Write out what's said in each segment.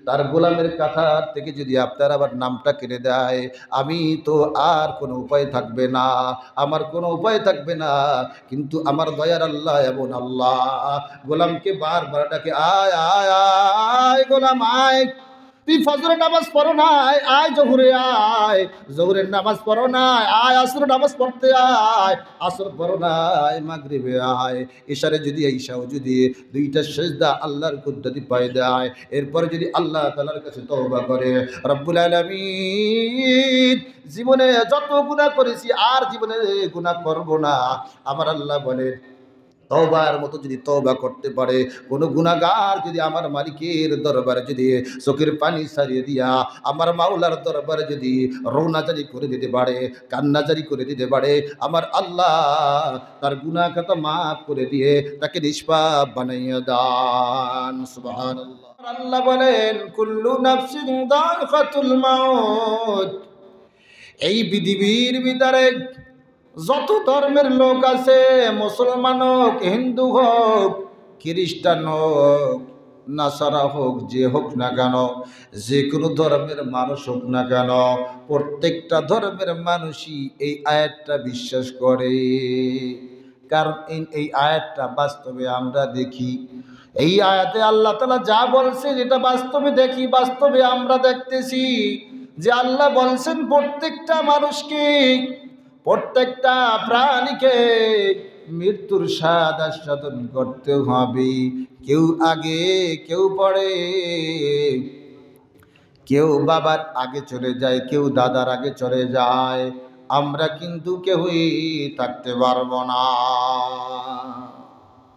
তার গোলামের কাতার থেকে যদি আপনার আবার নামটা কেটে দেয়, আমি তো আর কোনো উপায় থাকবে না, আমার কোনো উপায় থাকবে না। কিন্তু আমার দয়ার আল্লাহ এমন আল্লাহ, গোলামকে বারবার ডাকে, আয় আয় আয় গোলাম আয়, তুই ফজরের নামাজ পড়ো নাই, আয় জোহরে আয়, জোহরের নামাজ পড়ো নাই, আয় আসরের নামাজ পড়তে আয়, আসর পড়ো নাই, মাগরিবে আয়, ইশারে যদি ঈশাও যদি দুইটা সিজদা আল্লাহর কুদরতি পায় দেয়, এরপরে যদি আল্লাহ তাআলার কাছে তওবা করে, রব্বুল আলামিন জীবনে যত গুনাহ করেছি আর জীবনে গুনাহ করব না, আমার আল্লাহ বলে তওবার মতো যদি তওবা করতে পারে কোন গুনাহগার, যদি আমার মালিকের দরবারে যদি চোখের পানি ছাড়িয়ে দিয়া আমার মাওলার দরবারে যদি রওনা জারি করে দিতে পারে, কান্না জারি করে দিতে পারে, আমার আল্লাহ তার গুনাহ খাতা মাফ করে দিয়ে তাকে নিষ্পাপ বানাইয়া দান। সুবহানাল্লাহ। আল্লাহ বলেন, কুল্লু নাফসিন যায়িকাতুল মাউত। এই পৃথিবীর ভিতরে যত ধর্মের লোক আছে, মুসলমান হোক, হিন্দু হোক, খ্রিস্টান হোক, নাসারা হোক, যে হোক না কেন, যে কোনো ধর্মের মানুষ হোক না কেন, প্রত্যেকটা ধর্মের মানুষই এই আয়াতটা বিশ্বাস করে। কারণ এই আয়াতটা বাস্তবে আমরা দেখি। এই আয়াতে আল্লাহ তাআলা যা বলছেন এটা বাস্তবে দেখি, বাস্তবে আমরা দেখতেছি যে আল্লাহ বলছেন প্রত্যেকটা মানুষকে, প্রত্যেকটা প্রাণীকে মৃত্যুর স্বাদ আস্বাদন করতে হবে। কেউ আগে, কেউ পরে, কেউ বাবার আগে চলে যায়, কেউ দাদার আগে চলে যায়, আমরা কিন্তু কেউই থাকতে পারবো না।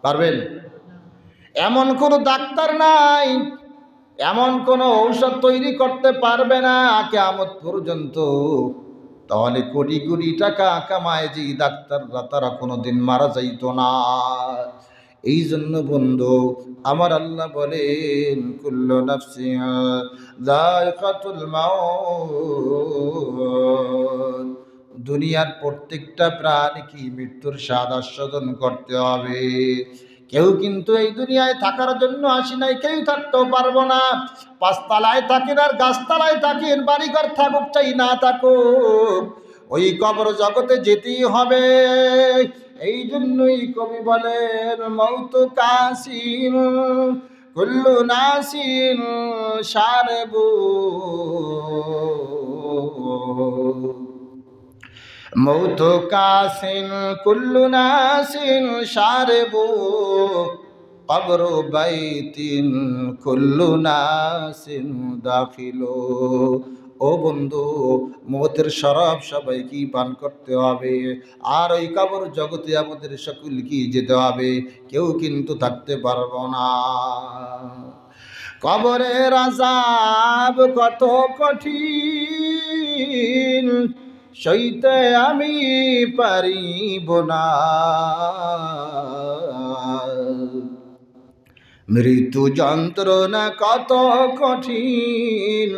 পারবেন? এমন কোনো ডাক্তার নাই, এমন কোনো ঔষধ তৈরি করতে পারবে না কিয়ামত পর্যন্ত। তাহলে কোটি কোটি টাকা কামায় যে ডাক্তাররা, তারা কোনোদিন মারা যাইতো না। এই জন্য বন্ধু আমার আল্লাহ বলেন, কুল্লু নাফসিন যায়িকাতুল মাউত, দুনিয়ার প্রত্যেকটা প্রাণী কি মৃত্যুর স্বাদ আস্বাদন করতে হবে। কেউ কিন্তু এই দুনিয়ায় থাকার জন্য আসি নাই, কেউ থাকতেও পারবো না। পাঁচতলায় থাকেন আর গাছতলায় থাকেন, বাড়িঘর থাকুক চাই না থাকুক, ওই কবর জগতে যেতেই হবে। এই জন্যই কবি বলেন, মৌত কাসিন কুল্লু নাসিন শারবু, মৌত কাসিন কুল্লু নাসিন শারবু, কবর বাইতিন কুল্লু নাসিন দাখিলু। ও বন্ধু, মৌতের শরাব সবাইকে পান করতে হবে, আর ওই কবর জগতে আমাদের সকলকে যেতে হবে, কেউ কিন্তু থাকতে পারবো না। কবরের আযাব কত কঠিন, সইতে আমি পারিব না। মৃত্যু যন্ত্রণা কত কঠিন,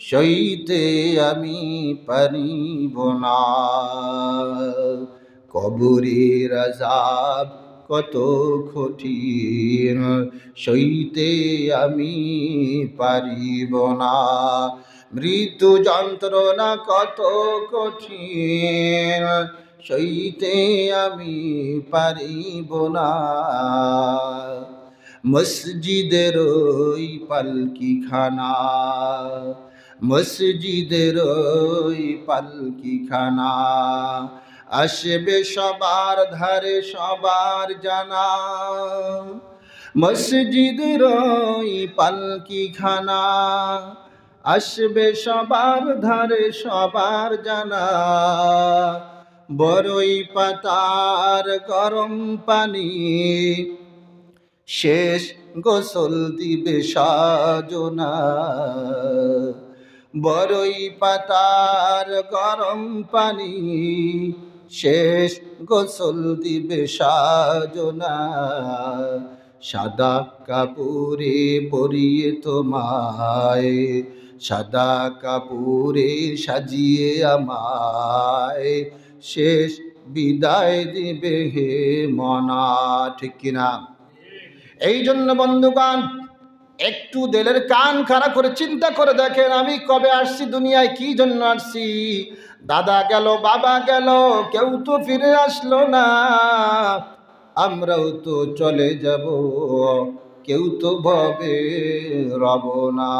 সইতে আমি পারিব না। কবরের আযাব কত কঠিন, সইতে আমি পারিব না। মৃত্যু যন্ত্রণা কত কঠিন, সইতে আমি পারিব না। মসজিদের ওই পালকিখানা, মসজিদের ওই পালকিখানা, আসবে সবার ধারে সবার জানা। মসজিদের ওই পালকিখানা, আসবে সবার ধারে সবার জানা। বড়ই পাতার গরম পানি, শেষ গোসল দিবে সাজনা। বড়ই পাতার গরম পানি, শেষ গোসল দিবে সাজনা। সাদা কাপড়ে পরিয়ে তোমায়, সাদা কাপড়ে সাজিয়ে আমায়, শেষ বিদায় দিবে হে মনা। ঠিক কিনা? এই জন্য বন্ধুগণ, একটু দিলের কান খাড়া করে চিন্তা করে দেখেন, আমি কবে আসছি দুনিয়ায়, কি জন্য আসছি? দাদা গেল, বাবা গেল, কেউ তো ফিরে আসলো না। আমরাও তো চলে যাব, কেউ তো ভবে রব না।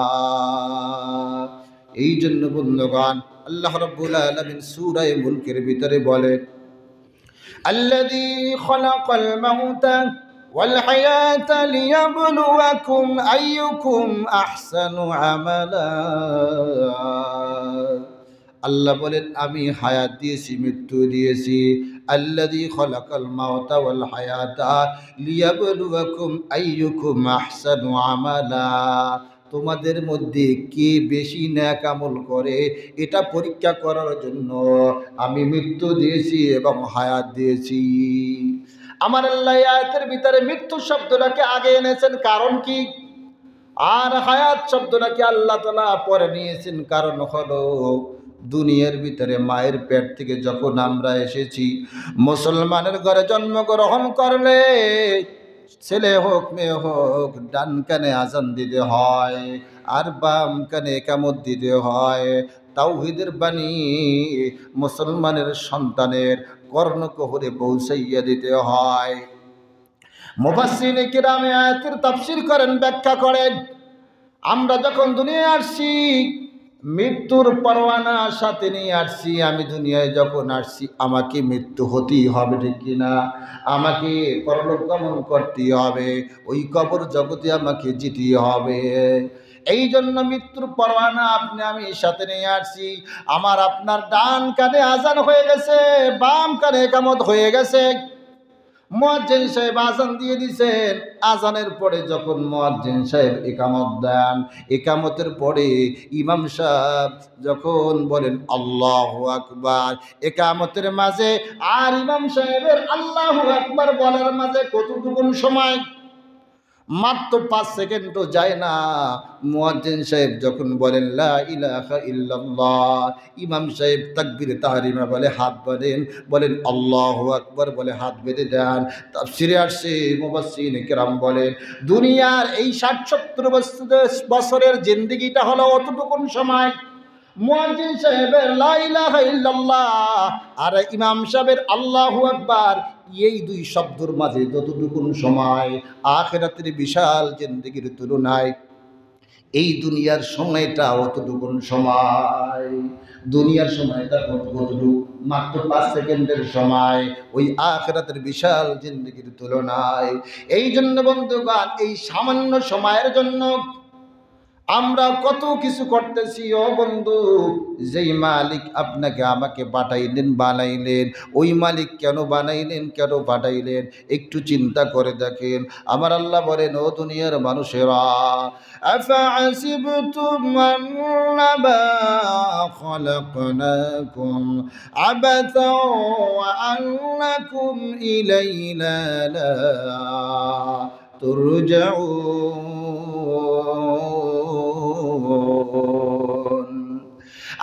এই জন্য বন্ধুগণ, আল্লাহ রাব্বুল আলামিন সূরা মুলকের ভিতরে বলেন, আল্লাযী খালাকাল মাউতা ওয়াল হায়াতা লিয়াবলুয়াকুম আইয়ুকুম আহসানু আমালা। আল্লাহ বলেন, আমি হায়াত দিয়েছি, মৃত্যু দিয়েছি। আল্লাযী খালাকাল মাউতা ওয়াল হায়াতা লিয়াবলুয়াকুম আইয়ুকুম আহসানু আমালা। তোমাদের মধ্যে কে বেশি নেক আমল করে এটা পরীক্ষা করার জন্য আমি মৃত্যু দিয়েছি এবং হায়াত দিয়েছি। আমার আল্লাহ আয়াতের ভিতরে মৃত্যু শব্দটাকে আগে এনেছেন, কারণ কি? আর হায়াত শব্দটাকে আল্লাহ তাআলা পরে নিয়েছেন, কারণ হলো দুনিয়ার ভিতরে মায়ের পেট থেকে যখন আমরা এসেছি, মুসলমানের ঘরে জন্মগ্রহণ করলে ছেলে হোক মেয়ে হোক, ডান কানে আজান দিতে হয় আর বাম কানে ইকামত দিতে হয়। তাওহীদের বাণী মুসলমানের সন্তানের কর্ণকুহরে পৌঁছাইয়া দিতে হয়। মুফাসসিরিনে কিরাম আয়াতের তাফসীর করেন, ব্যাখ্যা করেন, আমরা যখন দুনিয়ায় আসছি মৃত্যুর পরোয়ানা সাথে নিয়ে আসছি। আমি দুনিয়ায় যখন আসছি আমাকে মৃত্যু হতেই হবে, ঠিক কিনা? আমাকে পরলোক গমন করতেই হবে, ওই কবর জগতে আমাকে যেতেই হবে। এই জন্য মৃত্যুর পরোয়ানা আপনি আমি সাথে নিয়ে আসছি। আমার আপনার ডান কানে আজান হয়ে গেছে, বাম কানে ইকামত হয়ে গেছে। মুয়াজ্জিন সাহেব আজান দিয়ে দিয়েছেন। আজানের পরে যখন মুয়াজ্জিন সাহেব ইকামত দেন, ইকামতের পরে ইমাম সাহেব যখন বলেন আল্লাহু আকবার, ইকামতের মাঝে আর ইমাম সাহেবের আল্লাহু আকবার বলার মাঝে কতটুকু সময়? মাত্র 5 সেকেন্ডও যায় না। মুয়াজ্জিন সাহেব যখন বলেন লা ইলাহা ইল্লাল্লাহ, ইমাম সাহেব তাকবীরে তাহরিমা বলে হাত বাঁধেন, বলেন আল্লাহু আকবার বলে হাত বেঁধে দেন। তাফসীরে আসছে, মুফাসসিরিনে কেরাম বলেন, দুনিয়ার এই 60-70 বছরের জিন্দেগিটা হলো অতটুকু সময়। মুয়াজ্জিন সাহেবের লা ইলাহা ইল্লাল্লাহ আর ইমাম সাহেবের আল্লাহু আকবার, এই দুই শব্দের মাঝে যতটুকু সময়, আখিরাতের বিশাল জিন্দেগির তুলনায় এই দুনিয়ার সময়টা অতটুকু সময়। দুনিয়ার সময়টা কতটুকু? মাত্র 5 সেকেন্ডের সময়, ওই আখিরাতের বিশাল জিন্দেগির তুলনায়। এই জন্য বন্ধুগণ, এই সামান্য সময়ের জন্য আমরা কত কিছু করতেছি। ও বন্ধু, যেই মালিক আপনাকে আমাকে পাঠাইলেন, বানাইলেন, ওই মালিক কেন বানাইলেন, কেন পাঠাইলেন একটু চিন্তা করে দেখেন। আমার আল্লাহ বলেন, ও দুনিয়ার মানুষেরা, আফাসিবতুম আন্নামা খালাকনাকুম আবাসা ওয়া আন্নাকুম ইলাইনা লা তুরজাউন।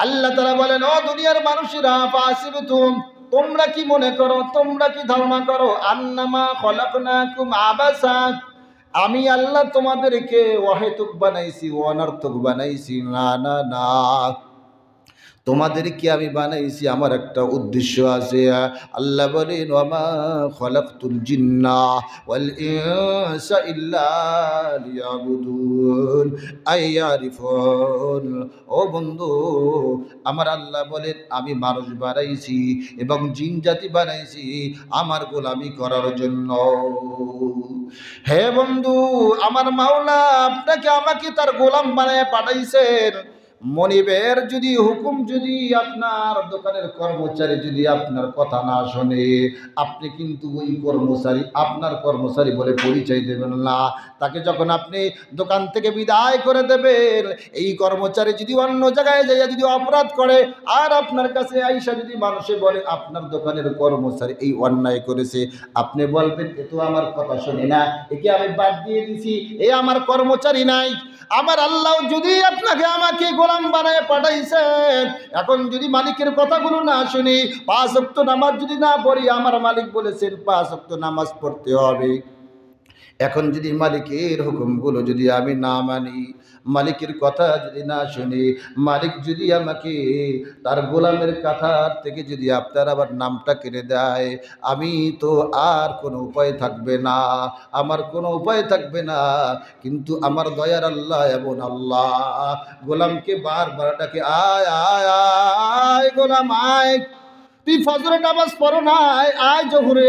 আল্লাহ তাআলা বলেন, ও দুনিয়ার মানুষেরা, ফাসিবতুম, তোমরা কি মনে করো, তোমরা কি ধারণা করো, আন্নামা খলাকনাকুম আবাসা, আমি আল্লাহ তোমাদেরকে অহেতুক বানাইছি, অনর্থক বানাইছি? না না না, তোমাদেরকে আমি বানাইছি, আমার একটা উদ্দেশ্য আছে। আল্লাহ বলেন, ওয়ামা খলাকতুল জিন্না ওয়াল ইনসা ইল্লা লিয়াবুদুন আইয়ারিফুন। ও বন্ধু, আমার আল্লাহ বলেন, আমি মানুষ বানাইছি এবং জিন জাতি বানাইছি আমার গোলামি করার জন্য। হে বন্ধু, আমার মাওলা আপনাকে আমাকে তার গোলাম বানায় পাঠাইছেন। মনিবের যদি হুকুম, যদি আপনার দোকানের কর্মচারী যদি আপনার কথা না শোনে, আপনি কিন্তু ওই কর্মচারী আপনার কর্মচারী বলে পরিচয় দেবেন না। তাকে যখন আপনি দোকান থেকে বিদায় করে দেবেন, এই কর্মচারী যদি অন্য জায়গায় যাইয়া যদি অপরাধ করে আর আপনার কাছে আইসা যদি মানুষে বলে আপনার দোকানের কর্মচারী এই অন্যায় করেছে, আপনি বলবেন, এ তো আমার কথা শোনে না, একে আমি বাদ দিয়ে দিছি, এ আমার কর্মচারী নাই। আমার আল্লাহ যদি আপনাকে আমাকে গোলাম বানায় পাঠাইছেন, এখন যদি মালিকের কথাগুলো না শুনি, 5 ওয়াক্ত নামাজ যদি না পড়ি, আমার মালিক বলেছেন 5 ওয়াক্ত নামাজ পড়তে হবে। এখন যদি মালিকের হুকুমগুলো যদি আমি না মানি, মালিকের কথা যদি না শুনি, মালিক যদি আমাকে তার গোলামের কাতার থেকে যদি আপনার আবার নামটা কেড়ে দেয়, আমি তো আর কোনো উপায় থাকবে না, আমার কোনো উপায় থাকবে না। কিন্তু আমার দয়ার আল্লাহ এমন আল্লাহ, গোলামকে বারবার ডাকে, আয় আয় আয় গোলাম আয়, তুই ফজরের নামাজ পড়ো নাই, আয় জহুরে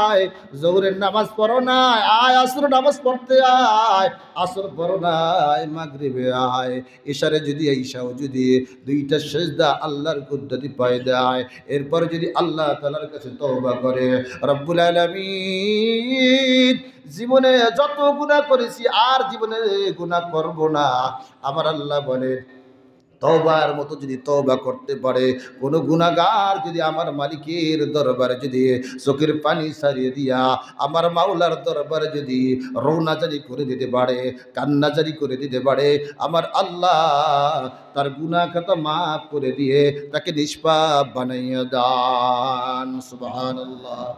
আয়, জহুরের নামাজ পড়ো নাই, আয় আসর নামাজ পড়তে আয়, আসর পড়ো নাই, মাগরিবে আয়, ইশারে যদি ঈশাও যদি দুইটা সেজদা আল্লাহর কুদরতি পায় দেয়, এরপর যদি আল্লাহ তাআলার কাছে তওবা করে, রব্বুল আলামিন জীবনে যত গুনাহ করেছি আর জীবনে গুনাহ করব না, আমার আল্লাহ বলে তওবার মতো যদি তওবা করতে পারে, কোনো গুনাহগার যদি আমার মালিকের দরবারে যদি চোখের পানি ছাড়িয়ে দিয়া আমার মাওলার দরবারে যদি রওনা জারি করে দিতে পারে, কান্না জারি করে দিতে পারে, আমার আল্লাহ তার গুনাহ খাতা মাফ করে দিয়ে তাকে নিষ্পাপ বানাইয়া দান। সুবহানাল্লাহ।